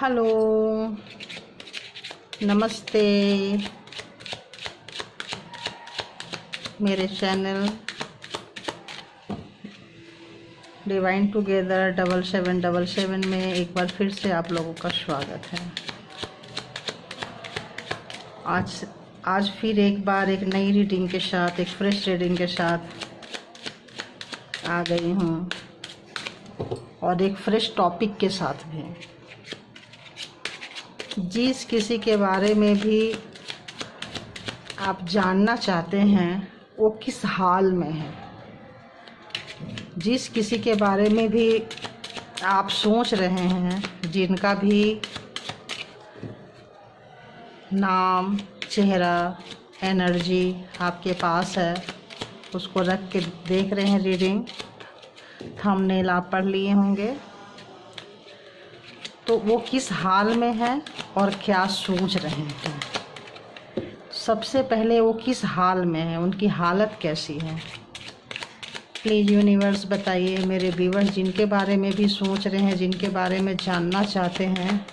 Hello, नमस्ते मेरे channel divine together 7777 में एक बार फिर से आप लोगों का स्वागत है। आज फिर एक बार एक नई रीडिंग के साथ, एक फ्रेश रीडिंग के साथ आ गई हूँ और एक फ्रेश टॉपिक के साथ भी। जिस किसी के बारे में भी आप जानना चाहते हैं वो किस हाल में है, जिस किसी के बारे में भी आप सोच रहे हैं, जिनका भी नाम, चेहरा, एनर्जी आपके पास है, उसको रख के देख रहे हैं रीडिंग। थंबनेल आप पढ़ लिए होंगे, तो वो किस हाल में है और क्या सोच रहे हैं। सबसे पहले वो किस हाल में है, उनकी हालत कैसी है। प्लीज़ यूनिवर्स बताइए मेरे व्यूअर्स, जिनके बारे में भी सोच रहे हैं, जिनके बारे में जानना चाहते हैं,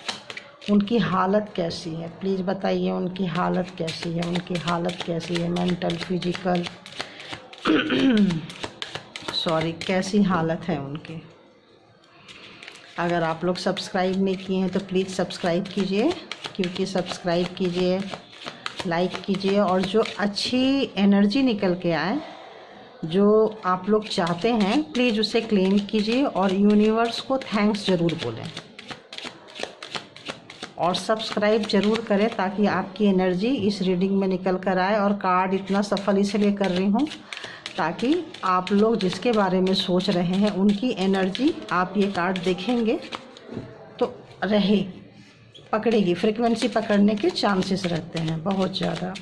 उनकी हालत कैसी है। प्लीज़ बताइए उनकी हालत कैसी है, उनकी हालत कैसी है, मेंटल, फिजिकल कैसी हालत है उनकी। अगर आप लोग सब्सक्राइब नहीं किए हैं तो प्लीज़ सब्सक्राइब कीजिए, क्योंकि सब्सक्राइब कीजिए, लाइक कीजिए, और जो अच्छी एनर्जी निकल के आए, जो आप लोग चाहते हैं, प्लीज़ उसे क्लेम कीजिए और यूनिवर्स को थैंक्स ज़रूर बोलें और सब्सक्राइब ज़रूर करें, ताकि आपकी एनर्जी इस रीडिंग में निकल कर आए। और कार्ड इतना सफल इसलिए कर रही हूँ ताकि आप लोग जिसके बारे में सोच रहे हैं उनकी एनर्जी आप ये कार्ड देखेंगे तो पकड़ेगी, फ्रीक्वेंसी पकड़ने के चांसेस रहते हैं बहुत ज़्यादा।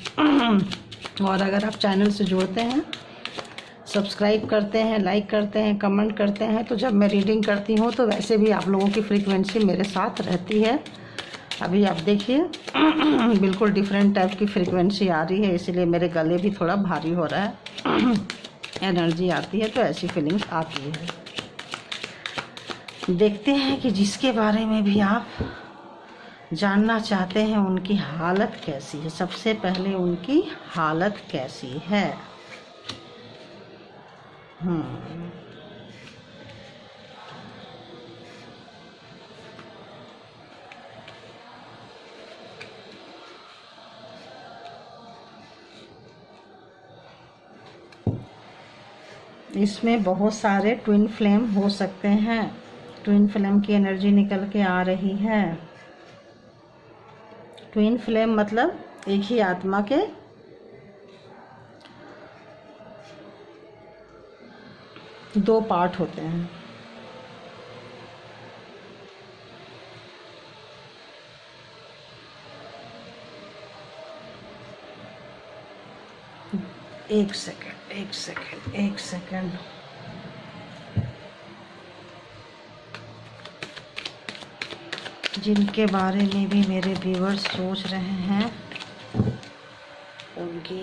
और अगर आप चैनल से जुड़ते हैं, सब्सक्राइब करते हैं, लाइक करते हैं, कमेंट करते हैं, तो जब मैं रीडिंग करती हूँ तो वैसे भी आप लोगों की फ्रीक्वेंसी मेरे साथ रहती है। अभी आप देखिए बिल्कुल डिफरेंट टाइप की फ्रीक्वेंसी आ रही है, इसीलिए मेरे गले भी थोड़ा भारी हो रहा है। एनर्जी आती है तो ऐसी फीलिंग्स आती है। देखते हैं कि जिसके बारे में भी आप जानना चाहते हैं उनकी हालत कैसी है। सबसे पहले उनकी हालत कैसी है। इसमें बहुत सारे ट्विन फ्लेम हो सकते हैं। ट्विन फ्लेम की एनर्जी निकल के आ रही है। ट्विन फ्लेम मतलब एक ही आत्मा के दो पार्ट होते हैं। एक सेकंड जिनके बारे में भी मेरे व्यूअर्स सोच रहे हैं उनकी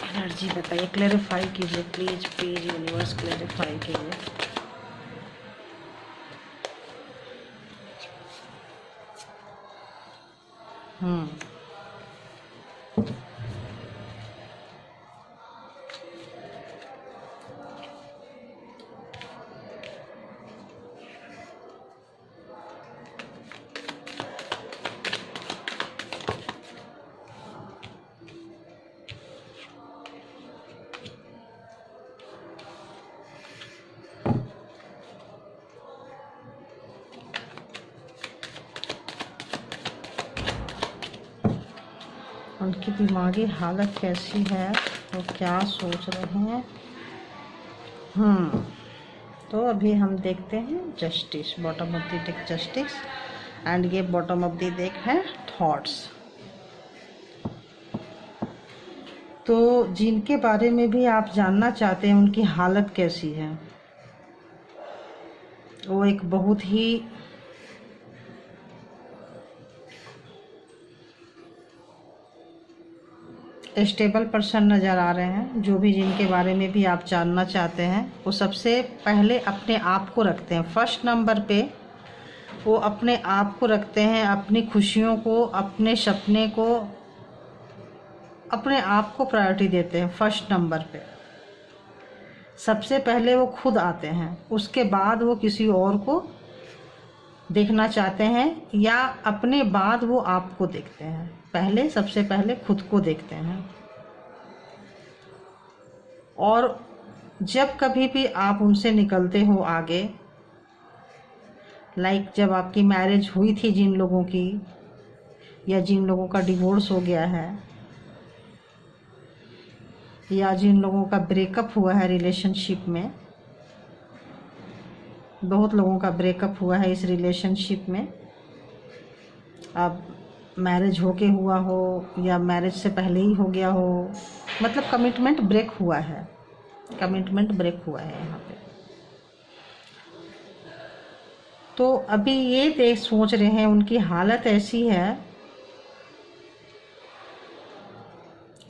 एनर्जी बताइए, क्लैरिफाई कीजिए प्लीज यूनिवर्स क्लैरिफाई कीजिए। उनकी दिमागी हालत कैसी है, वो क्या सोच रहे हैं। तो अभी हम देखते हैं justice, bottom of the deck justice, and ये बॉटम ऑफ द डेक है थॉट्स। तो जिनके बारे में भी आप जानना चाहते हैं उनकी हालत कैसी है, वो एक बहुत ही स्टेबल पर्सन नज़र आ रहे हैं। जो भी जिनके बारे में भी आप जानना चाहते हैं वो सबसे पहले अपने आप को रखते हैं फर्स्ट नंबर पे। वो अपने आप को रखते हैं, अपनी खुशियों को, अपने सपने को, अपने आप को प्रायोरिटी देते हैं फर्स्ट नंबर पे। सबसे पहले वो खुद आते हैं, उसके बाद वो किसी और को देखना चाहते हैं, या अपने बाद वो आपको देखते हैं। पहले सबसे पहले खुद को देखते हैं। और जब कभी भी आप उनसे निकलते हो आगे, जब आपकी मैरिज हुई थी जिन लोगों की, या जिन लोगों का डिवोर्स हो गया है, या जिन लोगों का ब्रेकअप हुआ है रिलेशनशिप में, बहुत लोगों का ब्रेकअप हुआ है इस रिलेशनशिप में। अब मैरिज होके हुआ हो या मैरिज से पहले ही हो गया हो, मतलब कमिटमेंट ब्रेक हुआ है, कमिटमेंट ब्रेक हुआ है यहाँ पे। तो अभी ये सोच रहे हैं, उनकी हालत ऐसी है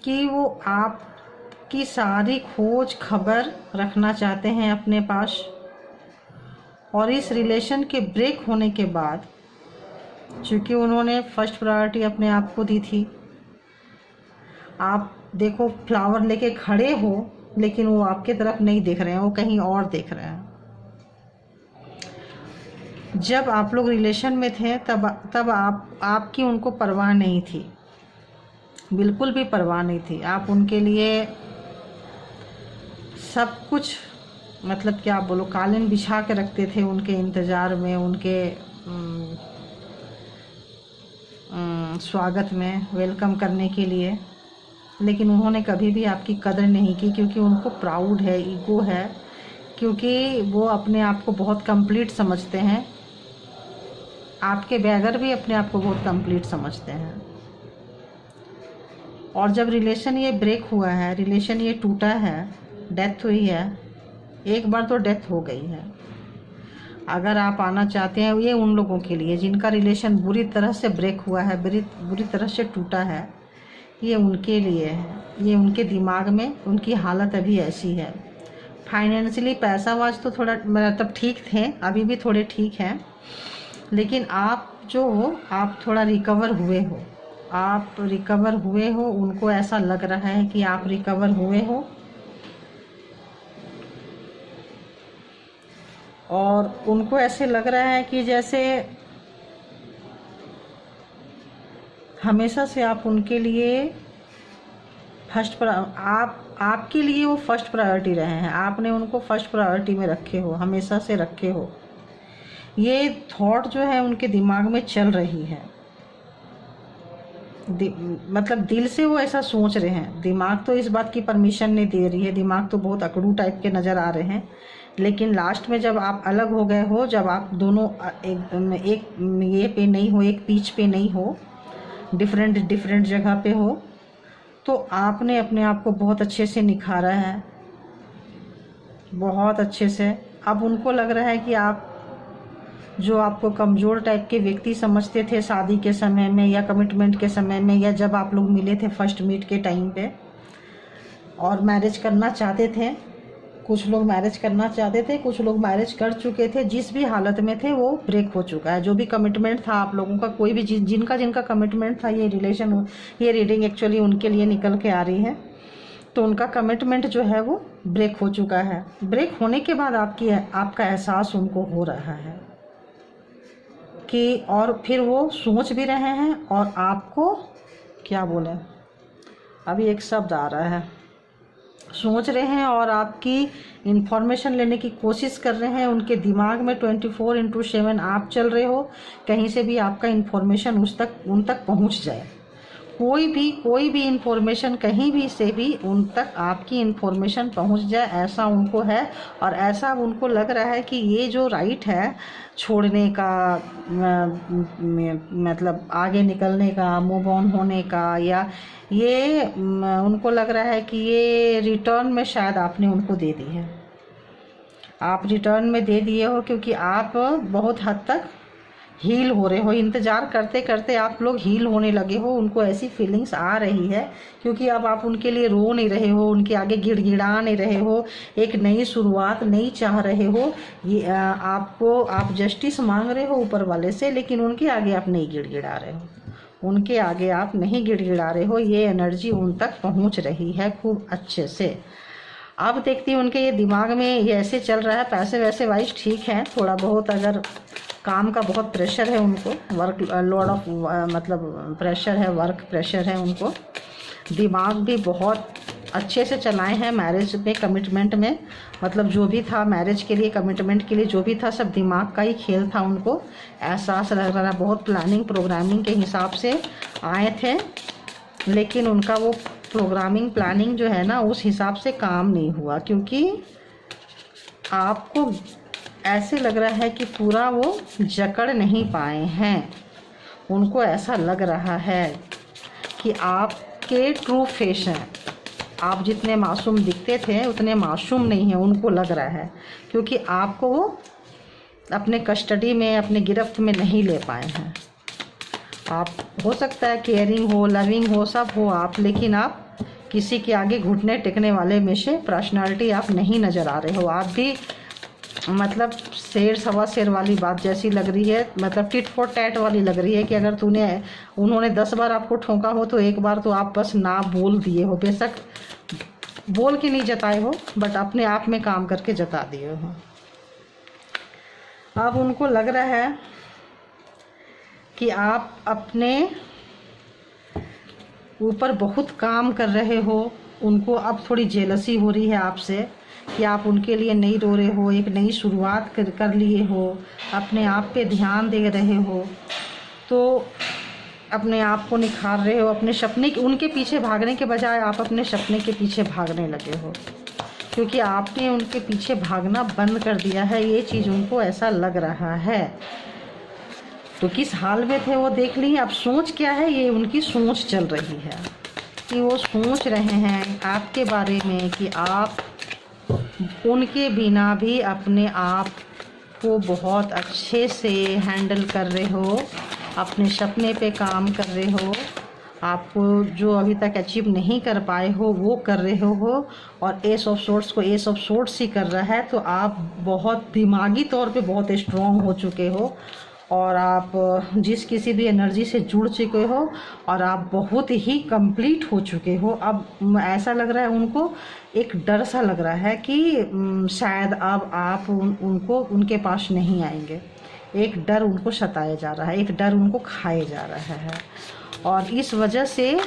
कि वो आपकी सारी खोज खबर रखना चाहते हैं अपने पास। और इस रिलेशन के ब्रेक होने के बाद, चूँकि उन्होंने फर्स्ट प्रायोरिटी अपने आप को दी थी, आप देखो फ्लावर लेके खड़े हो लेकिन वो आपके तरफ नहीं देख रहे हैं, वो कहीं और देख रहे हैं। जब आप लोग रिलेशन में थे तब आपकी उनको परवाह नहीं थी, बिल्कुल भी परवाह नहीं थी। आप उनके लिए सब कुछ, मतलब क्या बोलो, कालीन बिछा के रखते थे उनके इंतज़ार में, उनके स्वागत में, वेलकम करने के लिए। लेकिन उन्होंने कभी भी आपकी कदर नहीं की, क्योंकि उनको प्राउड है, ईगो है, क्योंकि वो अपने आप को बहुत कंप्लीट समझते हैं। आपके बगैर भी अपने आप को बहुत कंप्लीट समझते हैं। और जब रिलेशन ये ब्रेक हुआ है, रिलेशन ये टूटा है, डेथ हुई है, एक बार तो डेथ हो गई है। अगर आप आना चाहते हैं, ये उन लोगों के लिए जिनका रिलेशन बुरी तरह से ब्रेक हुआ है, बुरी तरह से टूटा है, ये उनके लिए है। ये उनके दिमाग में उनकी हालत अभी ऐसी है। फाइनेंशियली पैसा वाज तो थोड़ा मतलब ठीक थे, अभी भी थोड़े ठीक हैं, लेकिन आप जो हो, आप थोड़ा रिकवर हुए हो, आप रिकवर हुए हो। उनको ऐसा लग रहा है कि आप रिकवर हुए हो, और उनको ऐसे लग रहा है कि जैसे हमेशा से आप उनके लिए आपके लिए वो फर्स्ट प्रायोरिटी रहे हैं। आपने उनको फर्स्ट प्रायोरिटी में रखे हो, हमेशा से रखे हो। ये थॉट जो है उनके दिमाग में चल रही है, मतलब दिल से वो ऐसा सोच रहे हैं। दिमाग तो इस बात की परमिशन नहीं दे रही है, दिमाग तो बहुत अकड़ू टाइप के नज़र आ रहे हैं। लेकिन लास्ट में जब आप अलग हो गए हो, जब आप दोनों एक ये पे नहीं हो, एक पीच पे नहीं हो, डिफरेंट जगह पे हो, तो आपने अपने आप को बहुत अच्छे से निखारा है, बहुत अच्छे से। अब उनको लग रहा है कि आप जो आपको कमज़ोर टाइप के व्यक्ति समझते थे शादी के समय में, या कमिटमेंट के समय में, या जब आप लोग मिले थे फर्स्ट मीट के टाइम पे, और मैरिज करना चाहते थे, कुछ लोग मैरिज करना चाहते थे, कुछ लोग मैरिज कर चुके थे, जिस भी हालत में थे वो ब्रेक हो चुका है। जो भी कमिटमेंट था आप लोगों का, कोई भी जिनका कमिटमेंट था, ये रिलेशन, ये रीडिंग एक्चुअली उनके लिए निकल के आ रही है, तो उनका कमिटमेंट जो है वो ब्रेक हो चुका है। ब्रेक होने के बाद आपका एहसास उनको हो रहा है कि, और फिर वो सोच भी रहे हैं, और आपको क्या बोले, अभी एक शब्द आ रहा है, सोच रहे हैं और आपकी इंफॉर्मेशन लेने की कोशिश कर रहे हैं। उनके दिमाग में 24/7 आप चल रहे हो, कहीं से भी आपका इंफॉर्मेशन उन तक पहुंच जाए। कोई भी इंफॉर्मेशन कहीं भी से भी उन तक आपकी इंफॉर्मेशन पहुंच जाए, ऐसा उनको है। और ऐसा उनको लग रहा है कि ये जो राइट है छोड़ने का, मतलब आगे निकलने का, मूव ऑन होने का, या ये उनको लग रहा है कि ये रिटर्न में शायद आपने उनको दे दी है, आप रिटर्न में दे दिए हो, क्योंकि आप बहुत हद तक हील हो रहे हो, इंतज़ार करते करते आप लोग हील होने लगे हो। उनको ऐसी फीलिंग्स आ रही है क्योंकि अब आप उनके लिए रो नहीं रहे हो, उनके आगे गिड़गिड़ा नहीं रहे हो, एक नई शुरुआत नहीं चाह रहे हो। ये आप जस्टिस मांग रहे हो ऊपर वाले से, लेकिन उनके आगे आप नहीं गिड़गिड़ा रहे हो, उनके आगे आप नहीं गिड़गिड़ा रहे हो। ये एनर्जी उन तक पहुंच रही है खूब अच्छे से। अब देखती हूँ उनके ये दिमाग में ये ऐसे चल रहा है। पैसे वैसे वाइज ठीक है, थोड़ा बहुत अगर काम का बहुत प्रेशर है उनको, वर्क लोड ऑफ मतलब प्रेशर है, वर्क प्रेशर है उनको। दिमाग भी बहुत अच्छे से चलाए हैं मैरिज में, कमिटमेंट में, मतलब जो भी था मैरिज के लिए, कमिटमेंट के लिए जो भी था, सब दिमाग का ही खेल था। उनको एहसास लग रहा है, बहुत प्लानिंग प्रोग्रामिंग के हिसाब से आए थे, लेकिन उनका वो प्रोग्रामिंग प्लानिंग जो है ना उस हिसाब से काम नहीं हुआ, क्योंकि आपको ऐसे लग रहा है कि पूरा वो जकड़ नहीं पाए हैं। उनको ऐसा लग रहा है कि आपके ट्रू फेस हैं, आप जितने मासूम दिखते थे उतने मासूम नहीं हैं, उनको लग रहा है, क्योंकि आपको वो अपने कस्टडी में, अपने गिरफ्त में नहीं ले पाए हैं। आप हो सकता है केयरिंग हो, लविंग हो, सब हो आप, लेकिन आप किसी के आगे घुटने टेकने वाले में से पर्सनालिटी आप नहीं नज़र आ रहे हो। आप भी मतलब शेर सवा शेर वाली बात जैसी लग रही है, मतलब टिट फॉर टैट वाली लग रही है कि अगर उन्होंने 10 बार आपको ठोका हो तो एक बार तो आप बस ना बोल दिए हो, बेशक बोल के नहीं जताए हो, बट अपने आप में काम करके जता दिए हो। अब उनको लग रहा है कि आप अपने ऊपर बहुत काम कर रहे हो। उनको अब थोड़ी जेलसी हो रही है आपसे कि आप उनके लिए नहीं रो रहे हो, एक नई शुरुआत कर लिए हो, अपने आप पे ध्यान दे रहे हो, तो अपने आप को निखार रहे हो। अपने सपने उनके पीछे भागने के बजाय आप अपने सपने के पीछे भागने लगे हो, क्योंकि आपने उनके पीछे भागना बंद कर दिया है। ये चीज़ उनको ऐसा लग रहा है। तो किस हाल में थे वो देख ली। अब सोच क्या है, ये उनकी सोच चल रही है कि वो सोच रहे हैं आपके बारे में कि आप उनके बिना भी अपने आप को बहुत अच्छे से हैंडल कर रहे हो, अपने सपने पे काम कर रहे हो, आपको जो अभी तक अचीव नहीं कर पाए हो वो कर रहे हो। और एस ऑफ सोर्ट्स को एस ऑफ सोर्ट्स ही कर रहा है, तो आप बहुत दिमागी तौर पे बहुत स्ट्रॉन्ग हो चुके हो, और आप जिस किसी भी एनर्जी से जुड़ चुके हो, और आप बहुत ही कंप्लीट हो चुके हो। अब ऐसा लग रहा है उनको, एक डर सा लग रहा है कि शायद अब आप उनको उनके पास नहीं आएंगे। एक डर उनको सताया जा रहा है, एक डर उनको खाए जा रहा है, और इस वजह से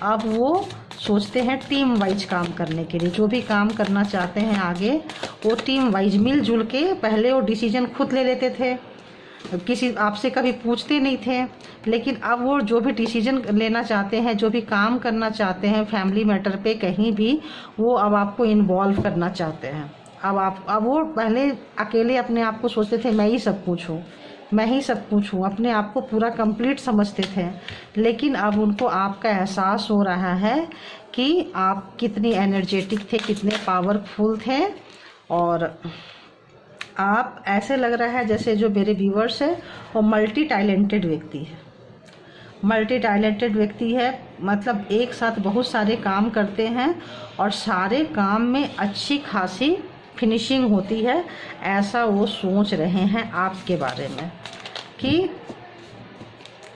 अब वो सोचते हैं टीम वाइज काम करने के लिए। जो भी काम करना चाहते हैं आगे, वो टीम वाइज मिलजुल के, पहले वो डिसीजन खुद ले लेते थे, किसी आपसे कभी पूछते नहीं थे, लेकिन अब वो जो भी डिसीजन लेना चाहते हैं, जो भी काम करना चाहते हैं फैमिली मैटर पे कहीं भी, वो अब आपको इन्वॉल्व करना चाहते हैं। अब वो पहले अकेले अपने आप को सोचते थे मैं ही सब कुछ हूँ, मैं ही सब कुछ हूँ, अपने आप को पूरा कंप्लीट समझते थे, लेकिन अब उनको आपका एहसास हो रहा है कि आप कितनी एनर्जेटिक थे, कितने पावरफुल थे। और आप ऐसे लग रहा है जैसे जो मेरे व्यूवर्स है वो मल्टी टैलेंटेड व्यक्ति है, मल्टी टैलेंटेड व्यक्ति है, मतलब एक साथ बहुत सारे काम करते हैं और सारे काम में अच्छी खासी फिनिशिंग होती है। ऐसा वो सोच रहे हैं आपके बारे में कि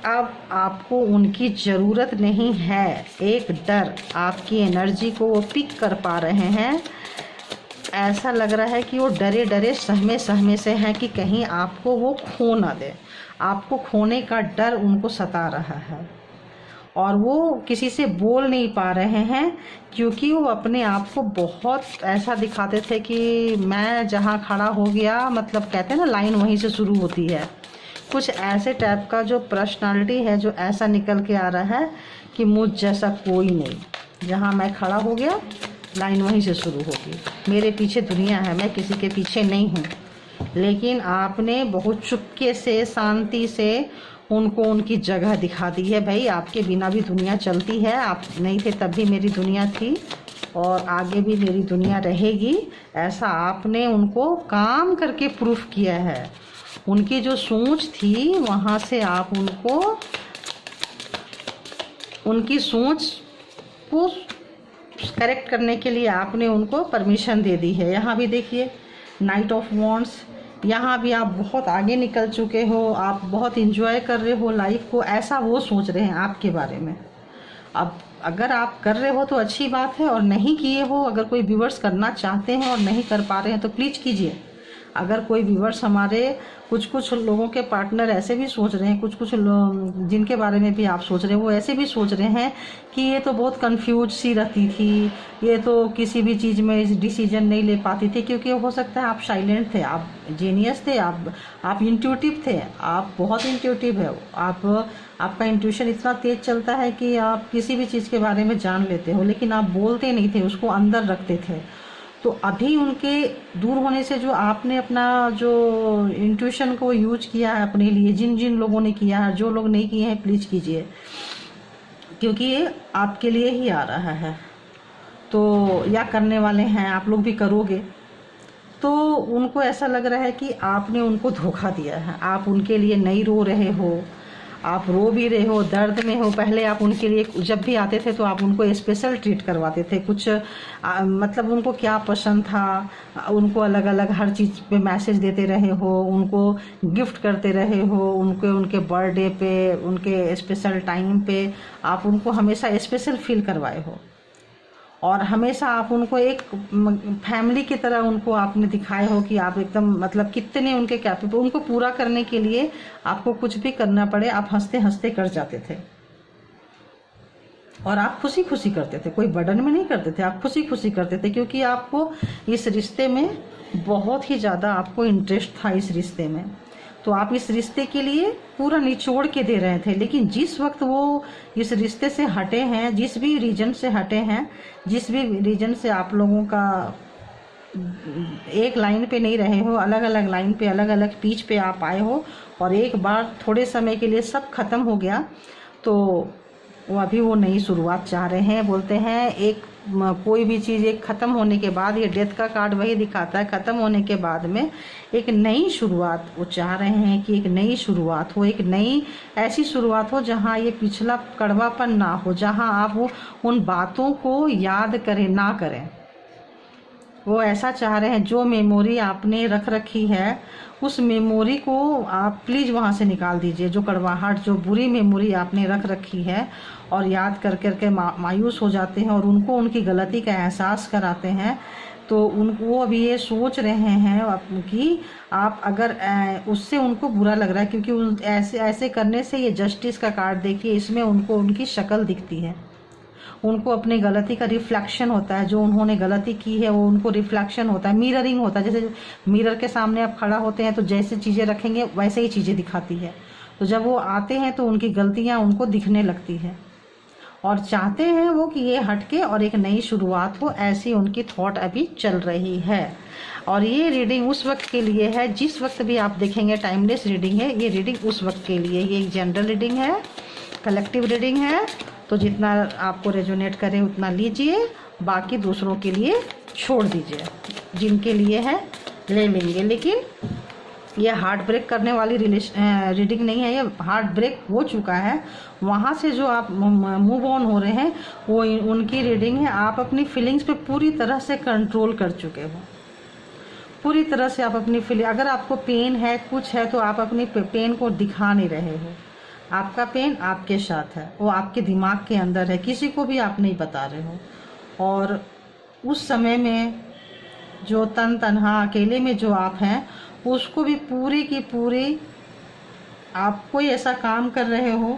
अब आपको उनकी ज़रूरत नहीं है। एक डर, आपकी एनर्जी को वो पिक कर पा रहे हैं। ऐसा लग रहा है कि वो डरे डरे सहमे सहमे से हैं कि कहीं आपको वो खो ना दे। आपको खोने का डर उनको सता रहा है, और वो किसी से बोल नहीं पा रहे हैं, क्योंकि वो अपने आप को बहुत ऐसा दिखाते थे कि मैं जहाँ खड़ा हो गया, मतलब कहते हैं ना लाइन वहीं से शुरू होती है। कुछ ऐसे टाइप का जो पर्सनालिटी है, जो ऐसा निकल के आ रहा है कि मुझ जैसा कोई नहीं, जहाँ मैं खड़ा हो गया लाइन वहीं से शुरू होगी, मेरे पीछे दुनिया है, मैं किसी के पीछे नहीं हूँ। लेकिन आपने बहुत चुपके से, शांति से उनको उनकी जगह दिखा दी है। भाई आपके बिना भी दुनिया चलती है, आप नहीं थे तब भी मेरी दुनिया थी और आगे भी मेरी दुनिया रहेगी, ऐसा आपने उनको काम करके प्रूफ किया है। उनकी जो सोच थी वहाँ से आप उनको, उनकी सोच को करेक्ट करने के लिए आपने उनको परमिशन दे दी है। यहाँ भी देखिए नाइट ऑफ वॉन्ड्स, यहाँ भी आप बहुत आगे निकल चुके हो, आप बहुत इंजॉय कर रहे हो लाइफ को, ऐसा वो सोच रहे हैं आपके बारे में। अब अगर आप कर रहे हो तो अच्छी बात है, और नहीं किए हो, अगर कोई व्यूअर्स करना चाहते हैं और नहीं कर पा रहे हैं तो प्लीज़ कीजिए। अगर कोई व्यूअर्स हमारे, कुछ लोगों के पार्टनर ऐसे भी सोच रहे हैं, कुछ जिनके बारे में भी आप सोच रहे हैं वो ऐसे भी सोच रहे हैं कि ये तो बहुत कंफ्यूज सी रहती थी, ये तो किसी भी चीज़ में डिसीजन नहीं ले पाती थी, क्योंकि हो सकता है आप साइलेंट थे, आप जीनियस थे, आप इंट्यूटिव थे, आप बहुत इंट्यूटिव है, आपका इंट्यूशन इतना तेज चलता है कि आप किसी भी चीज़ के बारे में जान लेते हो, लेकिन आप बोलते नहीं थे, उसको अंदर रखते थे। तो अभी उनके दूर होने से जो आपने अपना जो इंट्यूशन को यूज किया है अपने लिए, जिन लोगों ने किया है, जो लोग नहीं किए हैं प्लीज़ कीजिए, क्योंकि ये आपके लिए ही आ रहा है। तो या करने वाले हैं, आप लोग भी करोगे, तो उनको ऐसा लग रहा है कि आपने उनको धोखा दिया है। आप उनके लिए नहीं रो रहे हो, आप रो भी रहे हो, दर्द में हो। पहले आप उनके लिए जब भी आते थे तो आप उनको स्पेशल ट्रीट करवाते थे, कुछ मतलब उनको क्या पसंद था, उनको अलग अलग हर चीज़ पे मैसेज देते रहे हो, उनको गिफ्ट करते रहे हो, उनके बर्थडे पे, उनके स्पेशल टाइम पे आप उनको हमेशा स्पेशल फील करवाए हो, और हमेशा आप उनको एक फैमिली की तरह उनको आपने दिखाए हो कि आप एकदम मतलब कितने उनके कैपेबल। उनको पूरा करने के लिए आपको कुछ भी करना पड़े आप हंसते हंसते कर जाते थे, और आप खुशी खुशी करते थे, कोई बर्डन में नहीं करते थे, आप खुशी खुशी करते थे, क्योंकि आपको इस रिश्ते में बहुत ही ज़्यादा आपको इंटरेस्ट था इस रिश्ते में। तो आप इस रिश्ते के लिए पूरा निचोड़ के दे रहे थे। लेकिन जिस वक्त वो इस रिश्ते से हटे हैं, जिस भी रीजन से हटे हैं, जिस भी रीजन से आप लोगों का एक लाइन पे नहीं रहे हो, अलग अलग लाइन पे, अलग अलग पीच पे आप आए हो, और एक बार थोड़े समय के लिए सब खत्म हो गया, तो वो अभी वो नई शुरुआत चाह रहे हैं। बोलते हैं एक कोई भी चीज़ एक ख़त्म होने के बाद, ये डेथ का कार्ड वही दिखाता है, ख़त्म होने के बाद में एक नई शुरुआत वो चाह रहे हैं कि एक नई शुरुआत हो, एक नई ऐसी शुरुआत हो जहाँ ये पिछला कड़वापन ना हो, जहाँ आप वो उन बातों को याद करें ना करें। वो ऐसा चाह रहे हैं जो मेमोरी आपने रख रखी है उस मेमोरी को आप प्लीज़ वहाँ से निकाल दीजिए। जो कड़वाहट, जो बुरी मेमोरी आपने रख रखी है और याद कर कर के मायूस हो जाते हैं और उनको उनकी गलती का एहसास कराते हैं, तो वो अभी ये सोच रहे हैं कि आप अगर उससे उनको बुरा लग रहा है, क्योंकि ऐसे करने से ये जस्टिस का कार्ड देखिए, इसमें उनको उनकी शक्ल दिखती है, उनको अपनी गलती का रिफ्लेक्शन होता है, जो उन्होंने गलती की है वो उनको रिफ्लेक्शन होता है, मिररिंग होता है। जैसे मिरर के सामने आप खड़ा होते हैं तो जैसे चीज़ें रखेंगे वैसे ही चीज़ें दिखाती है, तो जब वो आते हैं तो उनकी गलतियाँ उनको दिखने लगती है और चाहते हैं वो कि ये हटके और एक नई शुरुआत हो, ऐसी उनकी थॉट अभी चल रही है। और ये रीडिंग उस वक्त के लिए है, जिस वक्त भी आप देखेंगे टाइमलेस रीडिंग है, ये रीडिंग उस वक्त के लिए। ये एक जनरल रीडिंग है, कलेक्टिव रीडिंग है, तो जितना आपको रेजोनेट करे उतना लीजिए, बाकी दूसरों के लिए छोड़ दीजिए, जिनके लिए है ले लेंगे। लेकिन ये हार्ट ब्रेक करने वाली रीडिंग नहीं है, ये हार्ट ब्रेक हो चुका है, वहाँ से जो आप मूव ऑन हो रहे हैं वो उनकी रीडिंग है। आप अपनी फीलिंग्स पे पूरी तरह से कंट्रोल कर चुके हो, पूरी तरह से आप अपनी फीलिंग, अगर आपको पेन है कुछ है तो आप अपनी पेन को दिखा नहीं रहे हो। आपका पेन आपके साथ है, वो आपके दिमाग के अंदर है, किसी को भी आप नहीं बता रहे हो। और उस समय में जो तन्हा अकेले में जो आप हैं उसको भी पूरी की पूरी आप कोई ऐसा काम कर रहे हो,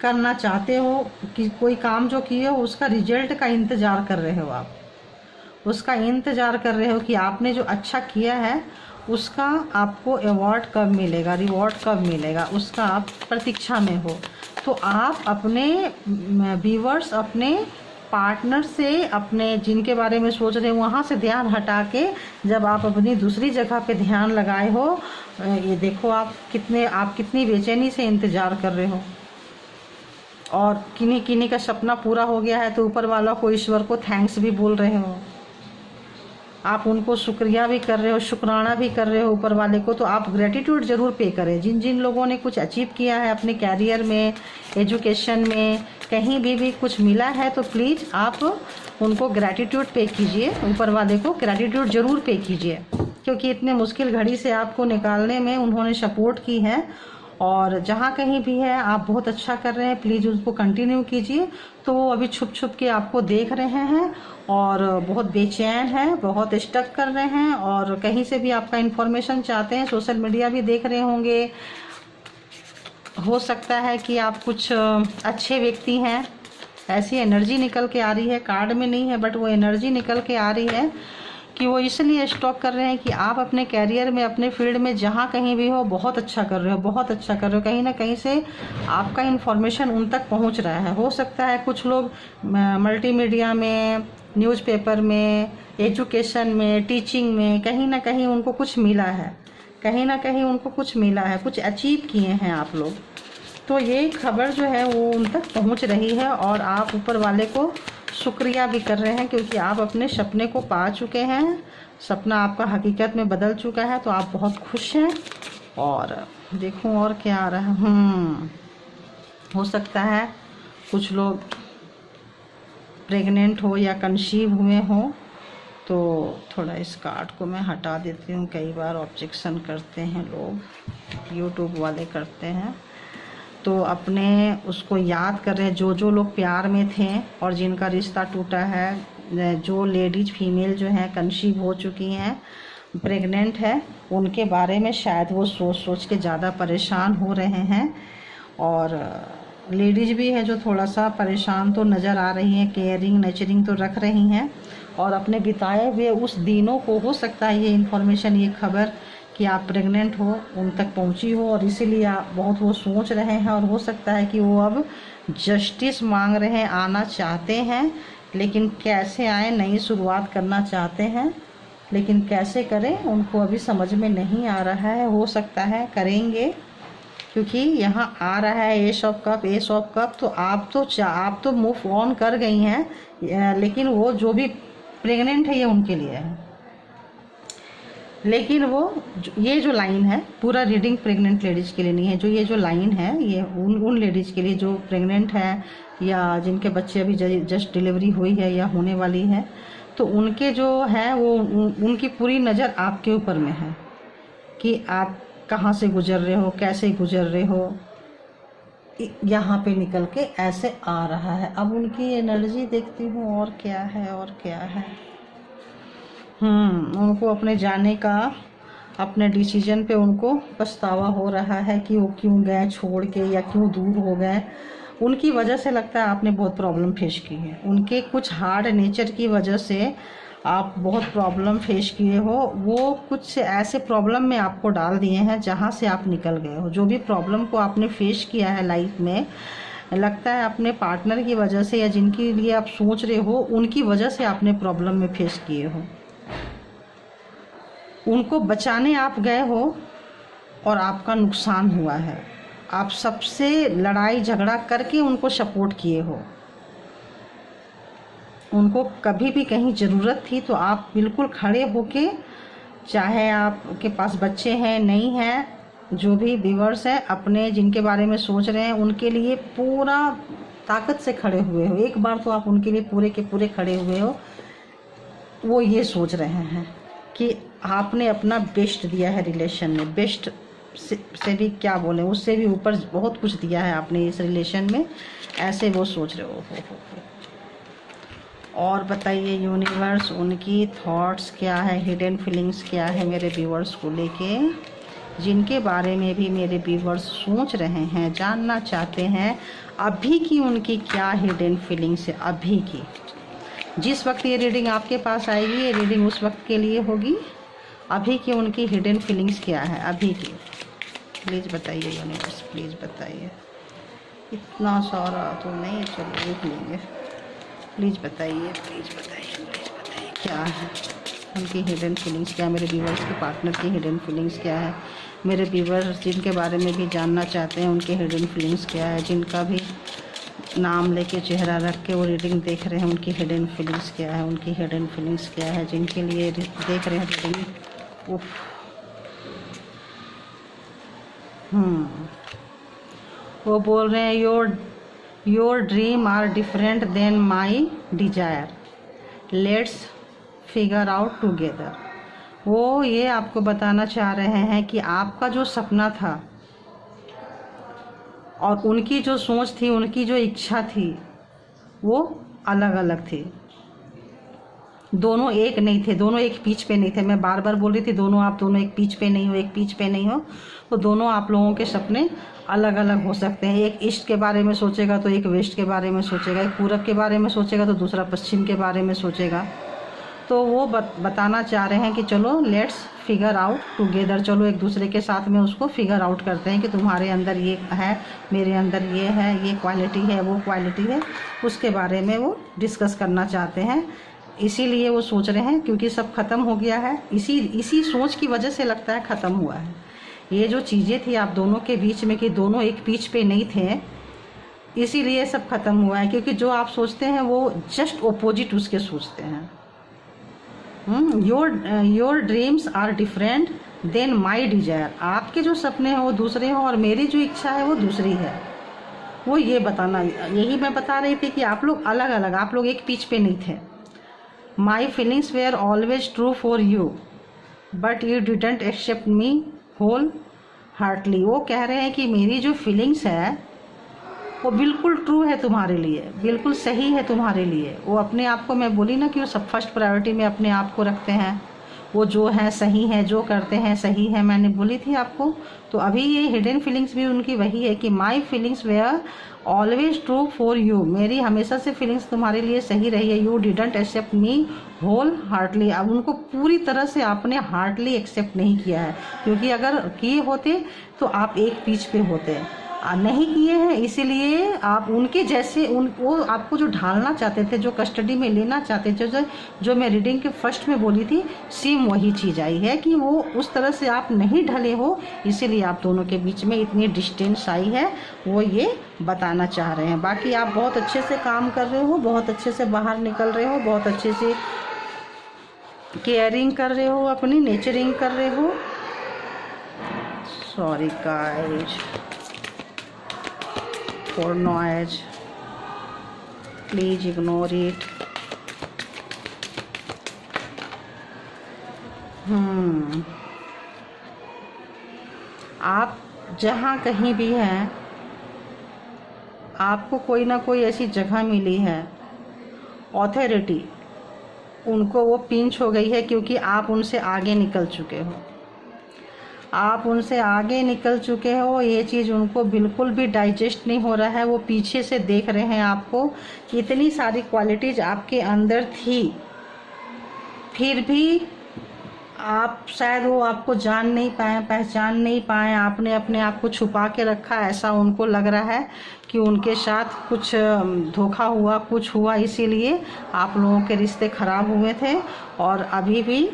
करना चाहते हो कि कोई काम जो किए हो उसका रिजल्ट का इंतज़ार कर रहे हो, आप उसका इंतज़ार कर रहे हो कि आपने जो अच्छा किया है उसका आपको अवार्ड कब मिलेगा, रिवॉर्ड कब मिलेगा, उसका आप प्रतीक्षा में हो। तो आप अपने व्यूअर्स, अपने पार्टनर से, अपने जिनके बारे में सोच रहे हो वहाँ से ध्यान हटा के जब आप अपनी दूसरी जगह पे ध्यान लगाए हो, ये देखो आप कितनी बेचैनी से इंतज़ार कर रहे हो। और किन्हीं का सपना पूरा हो गया है तो ऊपर वाला को, ईश्वर को थैंक्स भी बोल रहे हो। आप उनको शुक्रिया भी कर रहे हो, शुक्राना भी कर रहे हो ऊपर वाले को, तो आप ग्रेटिट्यूड ज़रूर पे करें। जिन जिन लोगों ने कुछ अचीव किया है अपने कैरियर में, एजुकेशन में, कहीं भी कुछ मिला है, तो प्लीज़ आप उनको ग्रेटिट्यूड पे कीजिए, ऊपर वाले को ग्रेटिट्यूड ज़रूर पे कीजिए, क्योंकि इतने मुश्किल घड़ी से आपको निकालने में उन्होंने सपोर्ट की है। और जहाँ कहीं भी है आप बहुत अच्छा कर रहे हैं, प्लीज़ उसको कंटिन्यू कीजिए। तो वो अभी छुप छुप के आपको देख रहे हैं और बहुत बेचैन है, बहुत स्टक कर रहे हैं, और कहीं से भी आपका इन्फॉर्मेशन चाहते हैं। सोशल मीडिया भी देख रहे होंगे, हो सकता है कि आप कुछ अच्छे व्यक्ति हैं, ऐसी एनर्जी निकल के आ रही है, कार्ड में नहीं है बट वो एनर्जी निकल के आ रही है कि वो इसलिए स्टॉक कर रहे हैं कि आप अपने कैरियर में, अपने फील्ड में जहाँ कहीं भी हो बहुत अच्छा कर रहे हो, बहुत अच्छा कर रहे हो। कहीं ना कहीं से आपका इन्फॉर्मेशन उन तक पहुँच रहा है। हो सकता है कुछ लोग मल्टीमीडिया में, न्यूज़पेपर में, एजुकेशन में, टीचिंग में, कहीं ना कहीं उनको कुछ मिला है, कहीं ना कहीं उनको कुछ मिला है, कुछ अचीव किए हैं आप लोग। तो ये खबर जो है वो उन तक पहुँच रही है और आप ऊपर वाले को शुक्रिया भी कर रहे हैं, क्योंकि आप अपने सपने को पा चुके हैं, सपना आपका हकीकत में बदल चुका है, तो आप बहुत खुश हैं। और देखूं और क्या आ रहा है। हो सकता है कुछ लोग प्रेग्नेंट हो या कंसीव हुए हो, तो थोड़ा इस कार्ड को मैं हटा देती हूँ। कई बार ऑब्जेक्शन करते हैं लोग, यूट्यूब वाले करते हैं, तो अपने उसको याद कर रहे हैं जो जो लोग प्यार में थे और जिनका रिश्ता टूटा है, जो लेडीज फीमेल जो हैं कंसीव हो चुकी हैं, प्रेग्नेंट है, उनके बारे में शायद वो सोच सोच के ज़्यादा परेशान हो रहे हैं। और लेडीज भी है जो थोड़ा सा परेशान तो नज़र आ रही हैं, केयरिंग नर्चरिंग तो रख रही हैं, और अपने बिताए हुए उस दिनों को, हो सकता है ये इन्फॉर्मेशन, ये खबर कि आप प्रेग्नेंट हो उन तक पहुंची हो और इसीलिए आप बहुत वो सोच रहे हैं। और हो सकता है कि वो अब जस्टिस मांग रहे हैं, आना चाहते हैं, लेकिन कैसे आए, नई शुरुआत करना चाहते हैं, लेकिन कैसे करें उनको अभी समझ में नहीं आ रहा है। हो सकता है करेंगे, क्योंकि यहाँ आ रहा है S of cup, S of cup, तो आप तो मूव ऑन कर गई हैं, लेकिन वो जो भी प्रेग्नेंट है ये उनके लिए है। लेकिन वो ये जो लाइन है, पूरा रीडिंग प्रेग्नेंट लेडीज़ के लिए नहीं है, जो ये जो लाइन है ये उन लेडीज़ के लिए जो प्रेग्नेंट है या जिनके बच्चे अभी जस्ट डिलीवरी हुई है या होने वाली है, तो उनके जो है वो उनकी पूरी नज़र आपके ऊपर में है कि आप कहाँ से गुजर रहे हो, कैसे गुजर रहे हो। यहाँ पे निकल के ऐसे आ रहा है। अब उनकी एनर्जी देखती हूँ और क्या है, और क्या है। उनको अपने जाने का, अपने डिसीजन पे उनको पछतावा हो रहा है कि वो क्यों गए छोड़ के या क्यों दूर हो गए। उनकी वजह से लगता है आपने बहुत प्रॉब्लम फेस की है, उनके कुछ हार्ड नेचर की वजह से आप बहुत प्रॉब्लम फेस किए हो। वो कुछ ऐसे प्रॉब्लम में आपको डाल दिए हैं जहाँ से आप निकल गए हो। जो भी प्रॉब्लम को आपने फेस किया है लाइफ में, लगता है अपने पार्टनर की वजह से या जिनके लिए आप सोच रहे हो उनकी वजह से आपने प्रॉब्लम में फेस किए हो। उनको बचाने आप गए हो और आपका नुकसान हुआ है। आप सबसे लड़ाई झगड़ा करके उनको सपोर्ट किए हो। उनको कभी भी कहीं ज़रूरत थी तो आप बिल्कुल खड़े होके, चाहे आपके पास बच्चे हैं नहीं हैं, जो भी व्यूअर्स हैं अपने जिनके बारे में सोच रहे हैं उनके लिए पूरा ताकत से खड़े हुए हो। एक बार तो आप उनके लिए पूरे के पूरे खड़े हुए हो। वो ये सोच रहे हैं कि आपने अपना बेस्ट दिया है रिलेशन में, बेस्ट से भी क्या बोलें, उससे भी ऊपर बहुत कुछ दिया है आपने इस रिलेशन में, ऐसे वो सोच रहे हो। और बताइए यूनिवर्स, उनकी थॉट्स क्या है, हिडन फीलिंग्स क्या है मेरे व्यूअर्स को लेके, जिनके बारे में भी मेरे व्यूअर्स सोच रहे हैं, जानना चाहते हैं अभी की उनकी क्या हिडन फीलिंग्स है। अभी की जिस वक्त ये रीडिंग आपके पास आएगी, ये रीडिंग उस वक्त के लिए होगी। अभी की उनकी हिडन फीलिंग्स क्या है अभी की, प्लीज़ बताइए यूनिवर्स, प्लीज़ बताइए। इतना सारा तो नहीं, चलो देख लेंगे। प्लीज़ बताइए, प्लीज़ बताइए, प्लीज़ बताइए क्या है उनकी हिडन फीलिंग्स क्या है, मेरे व्यूअर्स के पार्टनर की हिडन फीलिंग्स क्या है, मेरे व्यूअर्स जिनके बारे में भी जानना चाहते हैं उनके हिडन फीलिंग्स क्या है, जिनका भी नाम लेके चेहरा रख के वो रीडिंग देख रहे हैं, उनकी हिडन फीलिंग्स क्या है, उनकी हिडन फीलिंग्स क्या है, जिनके लिए देख रहे हैं रीडिंग। उफ, वो बोल रहे हैं your dream are different than my desire, let's figure out together. वो ये आपको बताना चाह रहे हैं कि आपका जो सपना था और उनकी जो सोच थी, उनकी जो इच्छा थी, वो अलग अलग थी। दोनों एक नहीं थे, दोनों एक पीच पे नहीं थे। मैं बार बार बोल रही थी दोनों, आप दोनों एक पीच पे नहीं हो, एक पीच पे नहीं हो। तो दोनों आप लोगों के सपने अलग अलग हो सकते हैं। एक ईस्ट के बारे में सोचेगा तो एक वेस्ट के बारे में सोचेगा, एक पूरब के बारे में सोचेगा तो दूसरा पश्चिम के बारे में सोचेगा। तो वो बताना चाह रहे हैं कि चलो लेट्स फिगर आउट टुगेदर, चलो एक दूसरे के साथ में उसको फिगर आउट करते हैं कि तुम्हारे अंदर ये है, मेरे अंदर ये है, ये क्वालिटी है, वो क्वालिटी है, उसके बारे में वो डिस्कस करना चाहते हैं। इसीलिए वो सोच रहे हैं, क्योंकि सब ख़त्म हो गया है। इसी सोच की वजह से लगता है ख़त्म हुआ है। ये जो चीज़ें थी आप दोनों के बीच में कि दोनों एक पीच पे नहीं थे, इसीलिए सब ख़त्म हुआ है। क्योंकि जो आप सोचते हैं वो जस्ट ओपोजिट उसके सोचते हैं। Your dreams are different than my desire, आपके जो सपने हैं वो दूसरे हैं और मेरी जो इच्छा है वो दूसरी है। वो ये बताना, यही मैं बता रही थी कि आप लोग अलग अलग, आप लोग एक पीच पे नहीं थे। My feelings were always true for you but you didn't accept me whole heartedly. वो कह रहे हैं कि मेरी जो फीलिंग्स है वो बिल्कुल ट्रू है तुम्हारे लिए, बिल्कुल सही है तुम्हारे लिए। वो अपने आप को, मैं बोली ना कि वो सब फर्स्ट प्रायोरिटी में अपने आप को रखते हैं। वो जो है सही है, जो करते हैं सही है, मैंने बोली थी आपको। तो अभी ये हिडन फीलिंग्स भी उनकी वही है कि my feelings were always true for you, मेरी हमेशा से फीलिंग्स तुम्हारे लिए सही रही है। You didn't accept me whole heartedly, अब उनको पूरी तरह से आपने हार्टली एक्सेप्ट नहीं किया है। क्योंकि अगर किए होते तो आप एक पीच पे होते, नहीं किए हैं, इसीलिए आप उनके जैसे वो आपको जो ढालना चाहते थे, जो कस्टडी में लेना चाहते थे, जो मैं रीडिंग के फर्स्ट में बोली थी, सेम वही चीज़ आई है कि वो उस तरह से आप नहीं ढले हो, इसीलिए आप दोनों के बीच में इतनी डिस्टेंस आई है। वो ये बताना चाह रहे हैं। बाकी आप बहुत अच्छे से काम कर रहे हो, बहुत अच्छे से बाहर निकल रहे हो, बहुत अच्छे से केयरिंग कर रहे हो, अपनी नेचरिंग कर रहे हो। Sorry guys for noise, please ignore it। आप जहाँ कहीं भी हैं, आपको कोई ना कोई ऐसी जगह मिली है, ऑथोरिटी उनको वो पिंच हो गई है, क्योंकि आप उनसे आगे निकल चुके हो। आप उनसे आगे निकल चुके हो, ये चीज़ उनको बिल्कुल भी डाइजेस्ट नहीं हो रहा है। वो पीछे से देख रहे हैं आपको, इतनी सारी क्वालिटीज़ आपके अंदर थी, फिर भी आप शायद वो आपको जान नहीं पाए, पहचान नहीं पाए, आपने अपने आप को छुपा के रखा। ऐसा उनको लग रहा है कि उनके साथ कुछ धोखा हुआ, कुछ हुआ, इसीलिए आप लोगों के रिश्ते ख़राब हुए थे। और अभी भी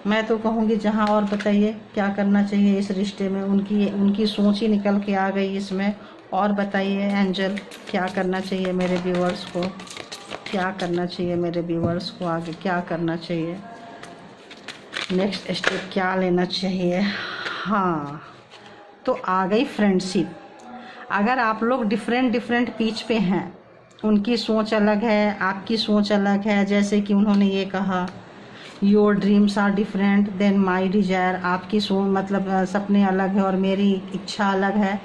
मैं तो कहूँगी जहाँ, और बताइए क्या करना चाहिए इस रिश्ते में। उनकी सोच ही निकल के आ गई इसमें। और बताइए एंजल, क्या करना चाहिए मेरे व्यूअर्स को, क्या करना चाहिए मेरे व्यूअर्स को, आगे क्या करना चाहिए, नेक्स्ट स्टेप क्या लेना चाहिए। हाँ, तो आ गई फ्रेंडशिप। अगर आप लोग डिफरेंट पीच पे हैं, उनकी सोच अलग है, आपकी सोच अलग है। जैसे कि उन्होंने ये कहा your dreams are different than my desire, आपकी मतलब सपने अलग है और मेरी इच्छा अलग है।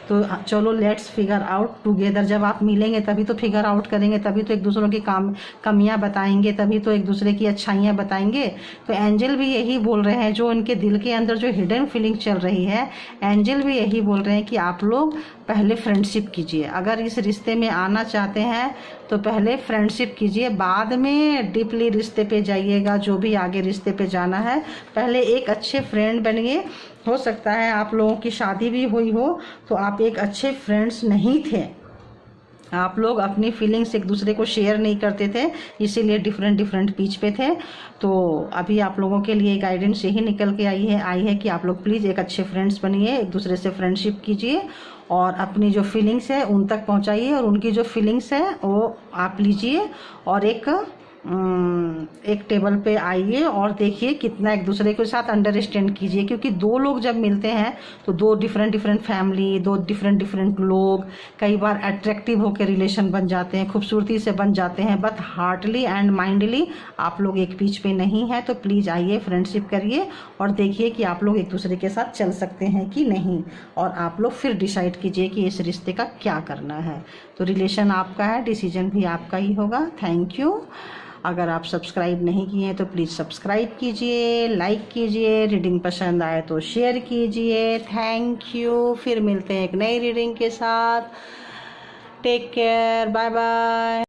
तो चलो लेट्स फिगर आउट टुगेदर। जब आप मिलेंगे तभी तो फिगर आउट करेंगे, तभी तो एक दूसरों की कमियां बताएंगे, तभी तो एक दूसरे की अच्छाइयां बताएंगे। तो एंजल भी यही बोल रहे हैं, जो उनके दिल के अंदर जो हिडन फीलिंग चल रही है, एंजल भी यही बोल रहे हैं कि आप लोग पहले फ्रेंडशिप कीजिए। अगर इस रिश्ते में आना चाहते हैं तो पहले फ्रेंडशिप कीजिए, बाद में डीपली रिश्ते पे जाइएगा। जो भी आगे रिश्ते पे जाना है, पहले एक अच्छे फ्रेंड बनिए। हो सकता है आप लोगों की शादी भी हुई हो तो आप एक अच्छे फ्रेंड्स नहीं थे, आप लोग अपनी फीलिंग्स एक दूसरे को शेयर नहीं करते थे, इसीलिए डिफरेंट डिफरेंट पीच पे थे। तो अभी आप लोगों के लिए गाइडेंस यही निकल के आई है कि आप लोग प्लीज़ एक अच्छे फ्रेंड्स बनिए, एक दूसरे से फ्रेंडशिप कीजिए और अपनी जो फीलिंग्स है उन तक पहुंचाइए, और उनकी जो फीलिंग्स है वो आप लीजिए और एक टेबल पे आइए और देखिए कितना एक दूसरे के साथ अंडरस्टैंड कीजिए। क्योंकि दो लोग जब मिलते हैं तो दो डिफरेंट डिफरेंट फैमिली, दो डिफरेंट डिफरेंट लोग कई बार अट्रैक्टिव होकर रिलेशन बन जाते हैं, खूबसूरती से बन जाते हैं, बट हार्टली एंड माइंडली आप लोग एक पीच पे नहीं है। तो प्लीज़ आइए, फ्रेंडशिप करिए और देखिए कि आप लोग एक दूसरे के साथ चल सकते हैं कि नहीं, और आप लोग फिर डिसाइड कीजिए कि इस रिश्ते का क्या करना है। तो रिलेशन आपका है, डिसीजन भी आपका ही होगा। Thank you. अगर आप सब्सक्राइब नहीं किए हैं तो प्लीज़ सब्सक्राइब कीजिए, लाइक कीजिए, रीडिंग पसंद आए तो शेयर कीजिए। Thank you. फिर मिलते हैं एक नई रीडिंग के साथ। Take care, bye bye.